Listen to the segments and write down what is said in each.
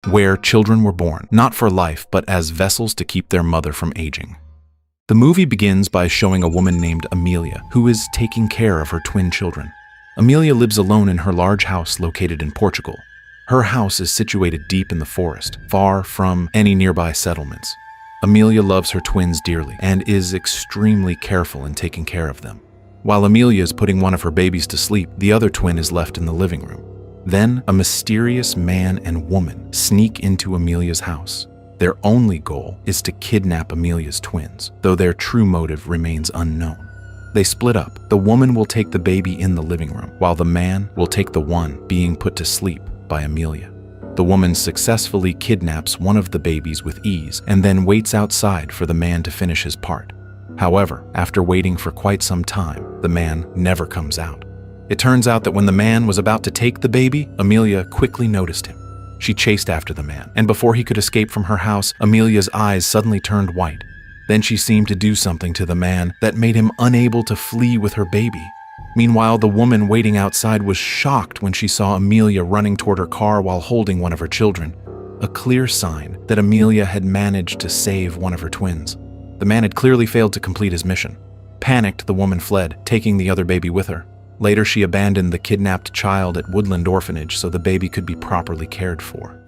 where children were born, not for life, but as vessels to keep their mother from aging. The movie begins by showing a woman named Amelia, who is taking care of her twin children. Amelia lives alone in her large house located in Portugal. Her house is situated deep in the forest, far from any nearby settlements. Amelia loves her twins dearly and is extremely careful in taking care of them. While Amelia is putting one of her babies to sleep, the other twin is left in the living room. Then, a mysterious man and woman sneak into Amelia's house. Their only goal is to kidnap Amelia's twins, though their true motive remains unknown. They split up. The woman will take the baby in the living room, while the man will take the one being put to sleep by Amelia. The woman successfully kidnaps one of the babies with ease and then waits outside for the man to finish his part. However, after waiting for quite some time, the man never comes out. It turns out that when the man was about to take the baby, Amelia quickly noticed him. She chased after the man, and before he could escape from her house, Amelia's eyes suddenly turned white. Then she seemed to do something to the man that made him unable to flee with her baby. Meanwhile, the woman waiting outside was shocked when she saw Amelia running toward her car while holding one of her children, a clear sign that Amelia had managed to save one of her twins. The man had clearly failed to complete his mission. Panicked, the woman fled, taking the other baby with her. Later, she abandoned the kidnapped child at Woodland Orphanage so the baby could be properly cared for.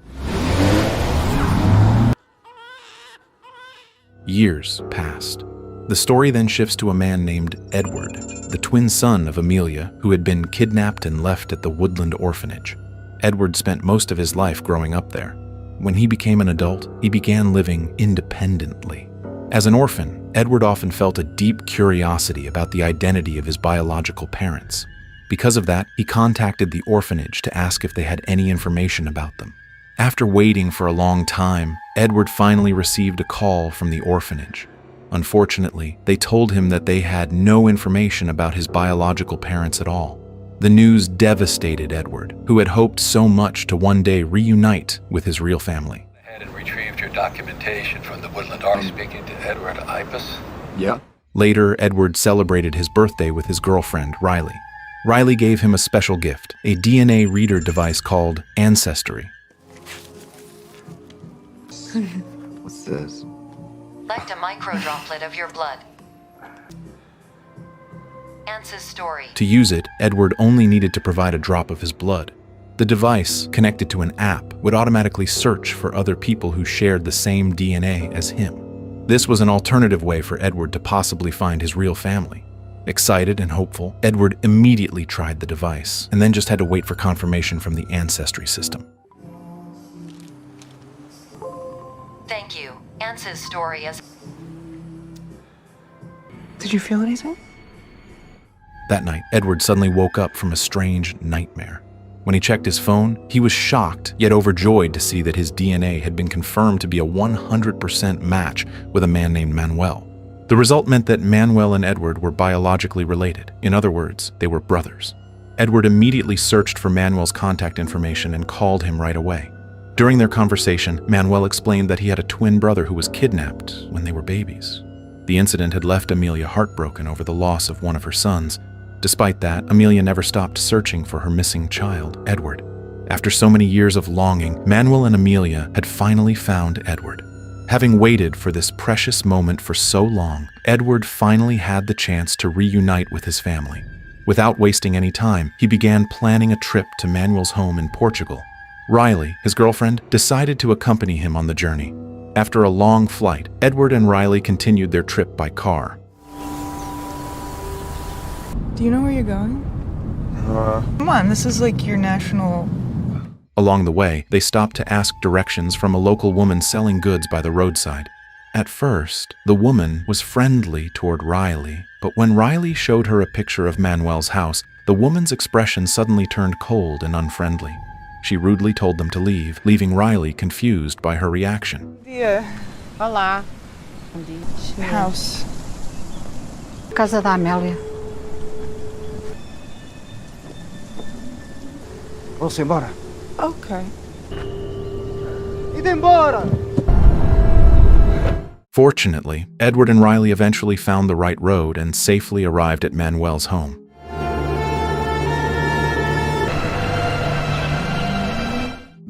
Years passed. The story then shifts to a man named Edward, the twin son of Amelia, who had been kidnapped and left at the Woodland Orphanage. Edward spent most of his life growing up there. When he became an adult, he began living independently. As an orphan, Edward often felt a deep curiosity about the identity of his biological parents. Because of that, he contacted the orphanage to ask if they had any information about them. After waiting for a long time, Edward finally received a call from the orphanage. Unfortunately, they told him that they had no information about his biological parents at all. The news devastated Edward, who had hoped so much to one day reunite with his real family. And retrieved your documentation from the Woodland Army. Speaking to Edward Ipus? Yeah. Later, Edward celebrated his birthday with his girlfriend, Riley. Riley gave him a special gift, a DNA reader device called Ancestry. What's this? Collect a microdroplet of your blood. Ance's story. To use it, Edward only needed to provide a drop of his blood. The device, connected to an app, would automatically search for other people who shared the same DNA as him. This was an alternative way for Edward to possibly find his real family. Excited and hopeful, Edward immediately tried the device, and then just had to wait for confirmation from the Ancestry system. Thank you. Ance's story is... Did you feel anything? That night, Edward suddenly woke up from a strange nightmare. When he checked his phone, he was shocked, yet overjoyed to see that his DNA had been confirmed to be a 100% match with a man named Manuel. The result meant that Manuel and Edward were biologically related. In other words, they were brothers. Edward immediately searched for Manuel's contact information and called him right away. During their conversation, Manuel explained that he had a twin brother who was kidnapped when they were babies. The incident had left Amelia heartbroken over the loss of one of her sons. Despite that, Amelia never stopped searching for her missing child, Edward. After so many years of longing, Manuel and Amelia had finally found Edward. Having waited for this precious moment for so long, Edward finally had the chance to reunite with his family. Without wasting any time, he began planning a trip to Manuel's home in Portugal. Riley, his girlfriend, decided to accompany him on the journey. After a long flight, Edward and Riley continued their trip by car. Do you know where you're going? Come on, this is like your national... Along the way, they stopped to ask directions from a local woman selling goods by the roadside. At first, the woman was friendly toward Riley, but when Riley showed her a picture of Manuel's house, the woman's expression suddenly turned cold and unfriendly. She rudely told them to leave, leaving Riley confused by her reaction. Olá. House. Casa da Amélia. Vamos embora. Okay. Ide embora! Fortunately, Edward and Riley eventually found the right road and safely arrived at Manuel's home.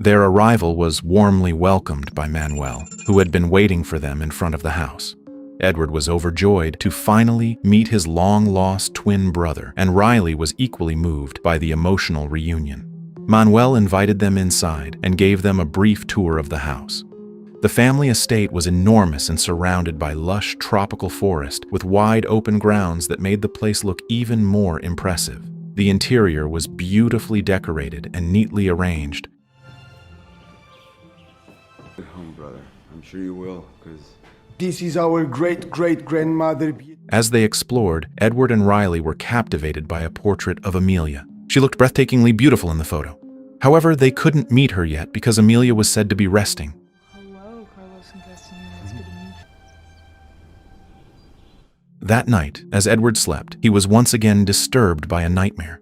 Their arrival was warmly welcomed by Manuel, who had been waiting for them in front of the house. Edward was overjoyed to finally meet his long-lost twin brother, and Riley was equally moved by the emotional reunion. Manuel invited them inside and gave them a brief tour of the house. The family estate was enormous and surrounded by lush tropical forest with wide open grounds that made the place look even more impressive. The interior was beautifully decorated and neatly arranged. Get home, brother. I'm sure you will, because This is our great-great-grandmother. As they explored, Edward and Riley were captivated by a portrait of Amelia. She looked breathtakingly beautiful in the photo. However, they couldn't meet her yet because Amelia was said to be resting. Hello, Carlos and Destiny. It's good to meet you. That night, as Edward slept, he was once again disturbed by a nightmare.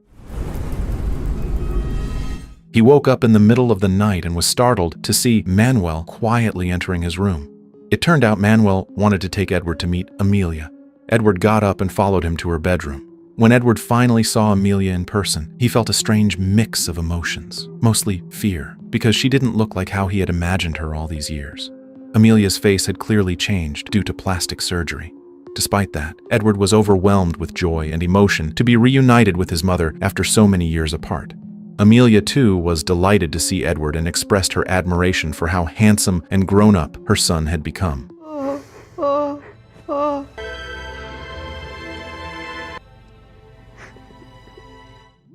He woke up in the middle of the night and was startled to see Manuel quietly entering his room. It turned out Manuel wanted to take Edward to meet Amelia. Edward got up and followed him to her bedroom. When Edward finally saw Amelia in person, he felt a strange mix of emotions, mostly fear, because she didn't look like how he had imagined her all these years. Amelia's face had clearly changed due to plastic surgery. Despite that, Edward was overwhelmed with joy and emotion to be reunited with his mother after so many years apart. Amelia, too, was delighted to see Edward and expressed her admiration for how handsome and grown-up her son had become.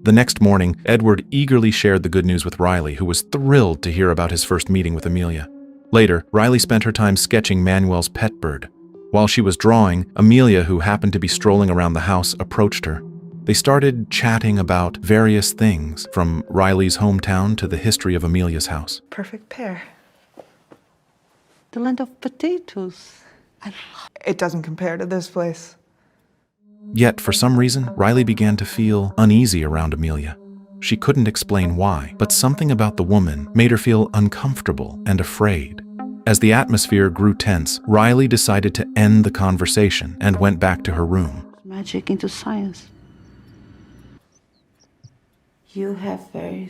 The next morning, Edward eagerly shared the good news with Riley, who was thrilled to hear about his first meeting with Amelia. Later, Riley spent her time sketching Manuel's pet bird. While she was drawing, Amelia, who happened to be strolling around the house, approached her. They started chatting about various things, from Riley's hometown to the history of Amelia's house. Perfect pair. The land of potatoes. It doesn't compare to this place. Yet, for some reason, Riley began to feel uneasy around Amelia. She couldn't explain why, but something about the woman made her feel uncomfortable and afraid. As the atmosphere grew tense, Riley decided to end the conversation and went back to her room. Magic into science. You have very...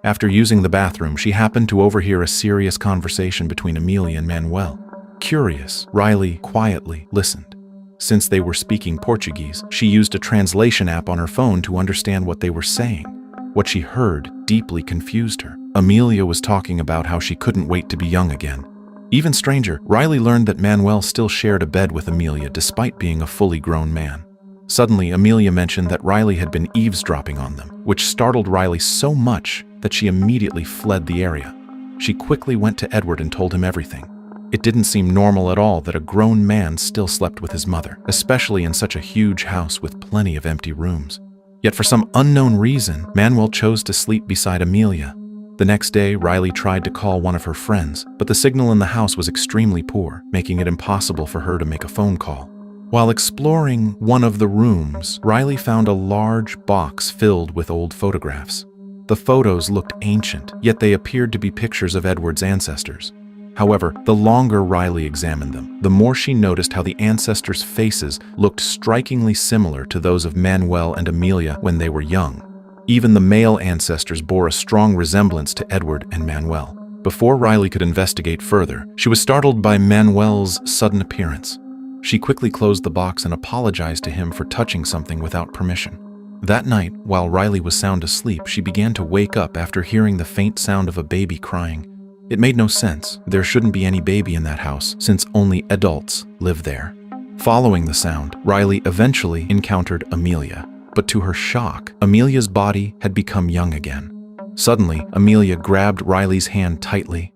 After using the bathroom, she happened to overhear a serious conversation between Amelia and Manuel. Curious, Riley quietly listened. Since they were speaking Portuguese, she used a translation app on her phone to understand what they were saying. What she heard deeply confused her. Amelia was talking about how she couldn't wait to be young again. Even stranger, Riley learned that Manuel still shared a bed with Amelia despite being a fully grown man. Suddenly, Amelia mentioned that Riley had been eavesdropping on them, which startled Riley so much that she immediately fled the area. She quickly went to Edward and told him everything. It didn't seem normal at all that a grown man still slept with his mother, especially in such a huge house with plenty of empty rooms. Yet for some unknown reason, Manuel chose to sleep beside Amelia. The next day, Riley tried to call one of her friends, but the signal in the house was extremely poor, making it impossible for her to make a phone call. While exploring one of the rooms, Riley found a large box filled with old photographs. The photos looked ancient, yet they appeared to be pictures of Edward's ancestors. However, the longer Riley examined them, the more she noticed how the ancestors' faces looked strikingly similar to those of Manuel and Amelia when they were young. Even the male ancestors bore a strong resemblance to Edward and Manuel. Before Riley could investigate further, she was startled by Manuel's sudden appearance. She quickly closed the box and apologized to him for touching something without permission. That night, while Riley was sound asleep, she began to wake up after hearing the faint sound of a baby crying. It made no sense. There shouldn't be any baby in that house, since only adults live there. Following the sound, Riley eventually encountered Amelia. But to her shock, Amelia's body had become young again. Suddenly, Amelia grabbed Riley's hand tightly.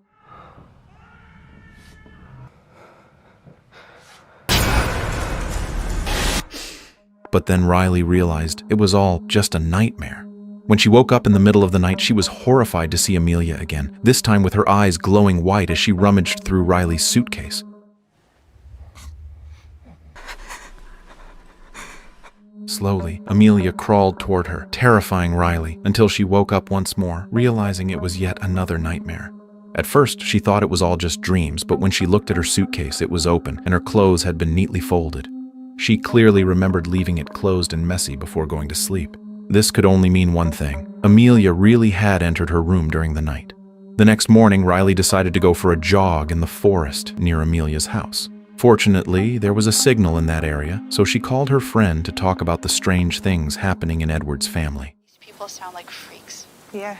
But then Riley realized it was all just a nightmare. When she woke up in the middle of the night, she was horrified to see Amelia again, this time with her eyes glowing white as she rummaged through Riley's suitcase. Slowly, Amelia crawled toward her, terrifying Riley, until she woke up once more, realizing it was yet another nightmare. At first, she thought it was all just dreams, but when she looked at her suitcase, it was open, and her clothes had been neatly folded. She clearly remembered leaving it closed and messy before going to sleep. This could only mean one thing. Amelia really had entered her room during the night. The next morning, Riley decided to go for a jog in the forest near Amelia's house. Fortunately, there was a signal in that area, so she called her friend to talk about the strange things happening in Edward's family. These people sound like freaks. Yeah.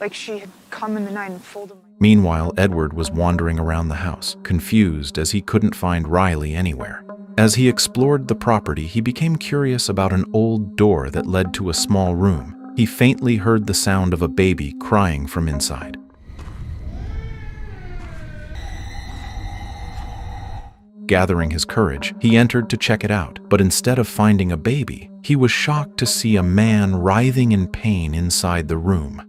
Like she had come in the night and folded my... Meanwhile, Edward was wandering around the house, confused as he couldn't find Riley anywhere. As he explored the property, he became curious about an old door that led to a small room. He faintly heard the sound of a baby crying from inside. Gathering his courage, he entered to check it out, but instead of finding a baby, he was shocked to see a man writhing in pain inside the room.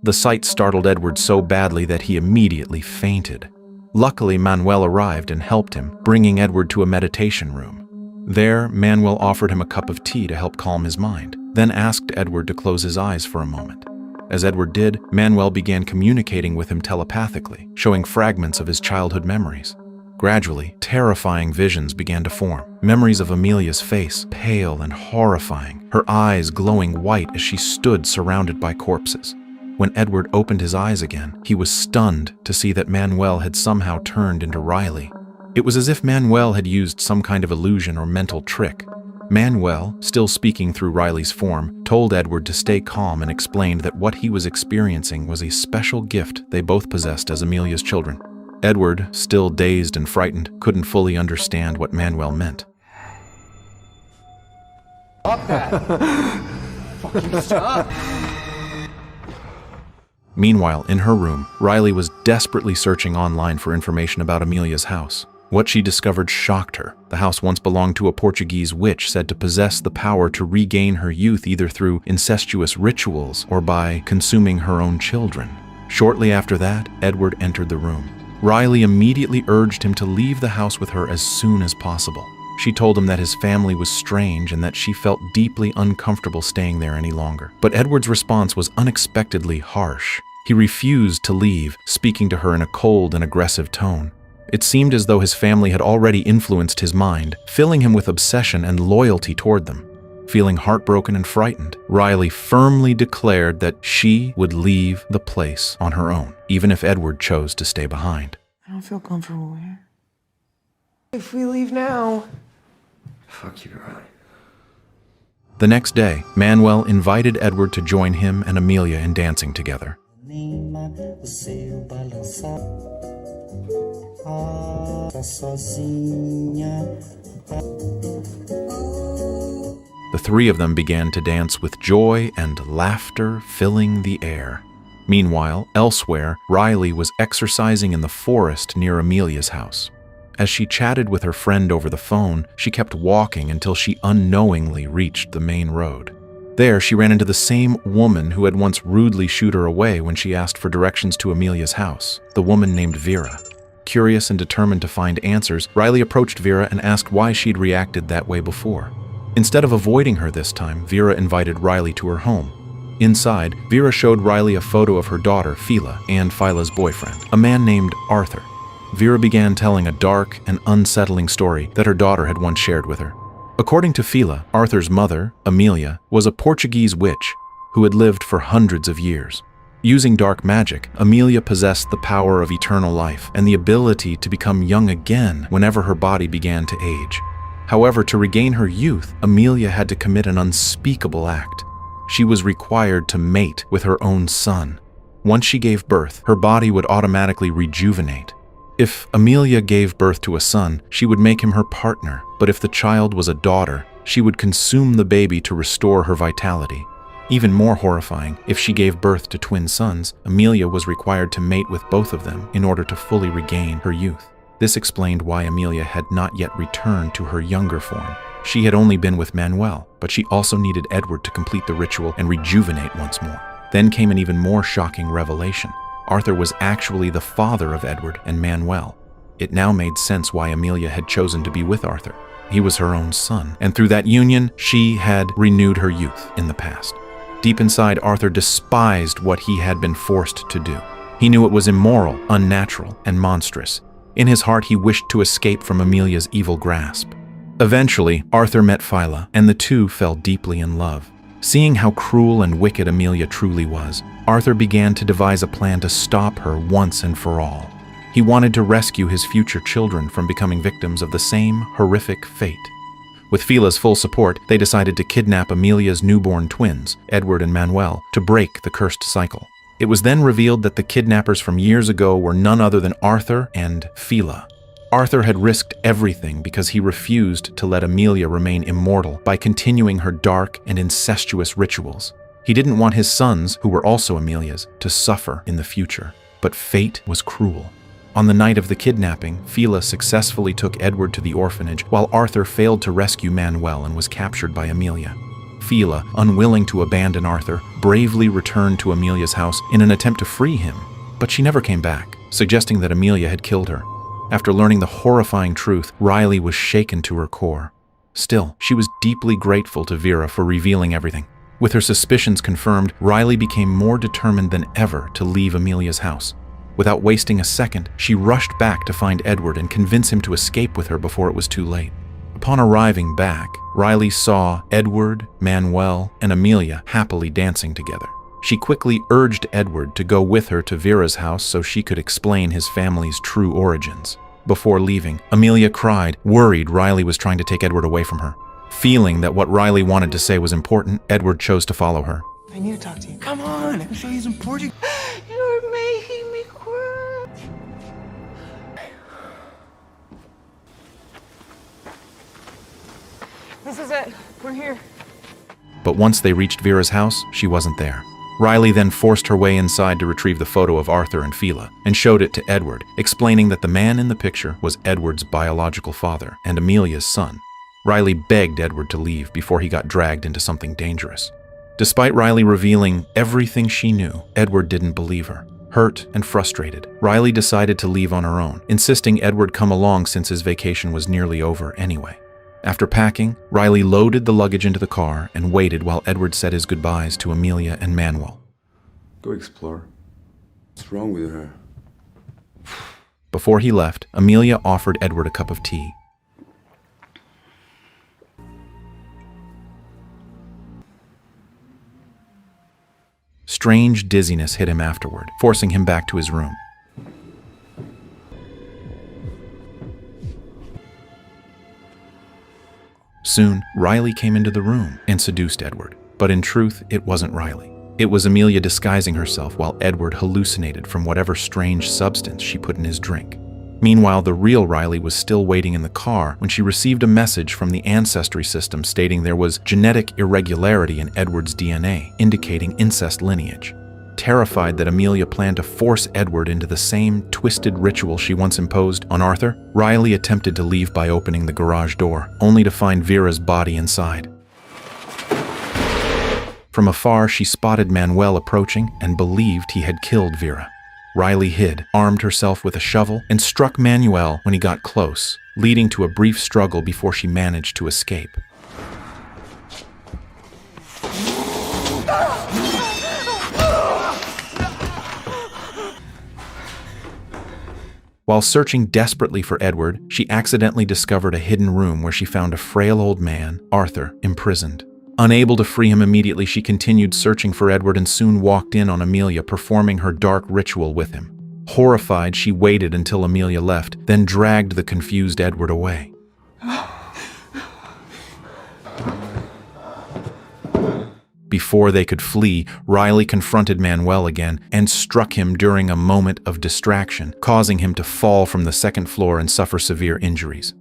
The sight startled Edward so badly that he immediately fainted. Luckily, Manuel arrived and helped him, bringing Edward to a meditation room. There, Manuel offered him a cup of tea to help calm his mind, then asked Edward to close his eyes for a moment. As Edward did, Manuel began communicating with him telepathically, showing fragments of his childhood memories. Gradually, terrifying visions began to form. Memories of Amelia's face, pale and horrifying, her eyes glowing white as she stood surrounded by corpses. When Edward opened his eyes again, he was stunned to see that Manuel had somehow turned into Riley. It was as if Manuel had used some kind of illusion or mental trick. Manuel, still speaking through Riley's form, told Edward to stay calm and explained that what he was experiencing was a special gift they both possessed as Amelia's children. Edward, still dazed and frightened, couldn't fully understand what Manuel meant. Meanwhile, in her room, Riley was desperately searching online for information about Amelia's house. What she discovered shocked her. The house once belonged to a Portuguese witch said to possess the power to regain her youth either through incestuous rituals or by consuming her own children. Shortly after that, Edward entered the room. Riley immediately urged him to leave the house with her as soon as possible. She told him that his family was strange and that she felt deeply uncomfortable staying there any longer. But Edward's response was unexpectedly harsh. He refused to leave, speaking to her in a cold and aggressive tone. It seemed as though his family had already influenced his mind, filling him with obsession and loyalty toward them. Feeling heartbroken and frightened, Riley firmly declared that she would leave the place on her own, even if Edward chose to stay behind. I don't feel comfortable here. If we leave now... Fuck you, Riley. The next day, Manuel invited Edward to join him and Amelia in dancing together. The three of them began to dance with joy and laughter filling the air. Meanwhile, elsewhere, Riley was exercising in the forest near Amelia's house. As she chatted with her friend over the phone, she kept walking until she unknowingly reached the main road. There, she ran into the same woman who had once rudely shooed her away when she asked for directions to Amelia's house, the woman named Vera. Curious and determined to find answers, Riley approached Vera and asked why she'd reacted that way before. Instead of avoiding her this time, Vera invited Riley to her home. Inside, Vera showed Riley a photo of her daughter, Fila, and Fila's boyfriend, a man named Arthur. Vera began telling a dark and unsettling story that her daughter had once shared with her. According to Fila, Arthur's mother, Amelia, was a Portuguese witch who had lived for hundreds of years. Using dark magic, Amelia possessed the power of eternal life and the ability to become young again whenever her body began to age. However, to regain her youth, Amelia had to commit an unspeakable act. She was required to mate with her own son. Once she gave birth, her body would automatically rejuvenate. If Amelia gave birth to a son, she would make him her partner, but if the child was a daughter, she would consume the baby to restore her vitality. Even more horrifying, if she gave birth to twin sons, Amelia was required to mate with both of them in order to fully regain her youth. This explained why Amelia had not yet returned to her younger form. She had only been with Manuel, but she also needed Edward to complete the ritual and rejuvenate once more. Then came an even more shocking revelation. Arthur was actually the father of Edward and Manuel. It now made sense why Amelia had chosen to be with Arthur. He was her own son, and through that union, she had renewed her youth in the past. Deep inside, Arthur despised what he had been forced to do. He knew it was immoral, unnatural, and monstrous. In his heart, he wished to escape from Amelia's evil grasp. Eventually, Arthur met Phyla, and the two fell deeply in love. Seeing how cruel and wicked Amelia truly was, Arthur began to devise a plan to stop her once and for all. He wanted to rescue his future children from becoming victims of the same horrific fate. With Phyla's full support, they decided to kidnap Amelia's newborn twins, Edward and Manuel, to break the cursed cycle. It was then revealed that the kidnappers from years ago were none other than Arthur and Phyla. Arthur had risked everything because he refused to let Amelia remain immortal by continuing her dark and incestuous rituals. He didn't want his sons, who were also Amelia's, to suffer in the future. But fate was cruel. On the night of the kidnapping, Phyla successfully took Edward to the orphanage, while Arthur failed to rescue Manuel and was captured by Amelia. Phyla, unwilling to abandon Arthur, bravely returned to Amelia's house in an attempt to free him, but she never came back, suggesting that Amelia had killed her. After learning the horrifying truth, Riley was shaken to her core. Still, she was deeply grateful to Vera for revealing everything. With her suspicions confirmed, Riley became more determined than ever to leave Amelia's house. Without wasting a second, she rushed back to find Edward and convince him to escape with her before it was too late. Upon arriving back, Riley saw Edward, Manuel, and Amelia happily dancing together. She quickly urged Edward to go with her to Vera's house so she could explain his family's true origins. Before leaving, Amelia cried, worried Riley was trying to take Edward away from her. Feeling that what Riley wanted to say was important, Edward chose to follow her. I need to talk to you. Come on, I can show you some Portuguese. You're making me cry. This is it. We're here. But once they reached Vera's house, she wasn't there. Riley then forced her way inside to retrieve the photo of Arthur and Phyla and showed it to Edward, explaining that the man in the picture was Edward's biological father and Amelia's son. Riley begged Edward to leave before he got dragged into something dangerous. Despite Riley revealing everything she knew, Edward didn't believe her. Hurt and frustrated, Riley decided to leave on her own, insisting Edward come along since his vacation was nearly over anyway. After packing, Riley loaded the luggage into the car and waited while Edward said his goodbyes to Amelia and Manuel. Go explore. What's wrong with her? Before he left, Amelia offered Edward a cup of tea. Strange dizziness hit him afterward, forcing him back to his room. Soon, Riley came into the room and seduced Edward. But in truth, it wasn't Riley. It was Amelia disguising herself while Edward hallucinated from whatever strange substance she put in his drink. Meanwhile, the real Riley was still waiting in the car when she received a message from the ancestry system stating there was genetic irregularity in Edward's DNA, indicating incest lineage. Terrified that Amelia planned to force Edward into the same twisted ritual she once imposed on Arthur, Riley attempted to leave by opening the garage door, only to find Vera's body inside. From afar, she spotted Manuel approaching and believed he had killed Vera. Riley hid, armed herself with a shovel, and struck Manuel when he got close, leading to a brief struggle before she managed to escape. While searching desperately for Edward, she accidentally discovered a hidden room where she found a frail old man, Arthur, imprisoned. Unable to free him immediately, she continued searching for Edward and soon walked in on Amelia performing her dark ritual with him. Horrified, she waited until Amelia left, then dragged the confused Edward away. Before they could flee, Riley confronted Manuel again and struck him during a moment of distraction, causing him to fall from the second floor and suffer severe injuries.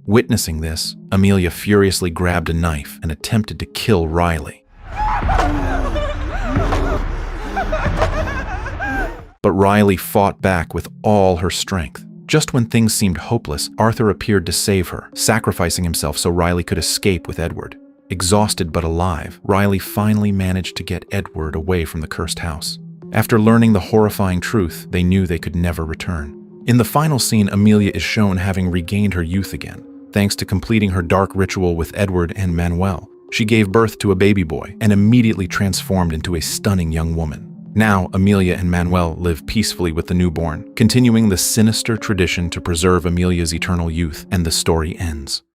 Witnessing this, Amelia furiously grabbed a knife and attempted to kill Riley. But Riley fought back with all her strength. Just when things seemed hopeless, Arthur appeared to save her, sacrificing himself so Riley could escape with Edward. Exhausted but alive, Riley finally managed to get Edward away from the cursed house. After learning the horrifying truth, they knew they could never return. In the final scene, Amelia is shown having regained her youth again, thanks to completing her dark ritual with Edward and Manuel. She gave birth to a baby boy and immediately transformed into a stunning young woman. Now, Amelia and Manuel live peacefully with the newborn, continuing the sinister tradition to preserve Amelia's eternal youth, and the story ends.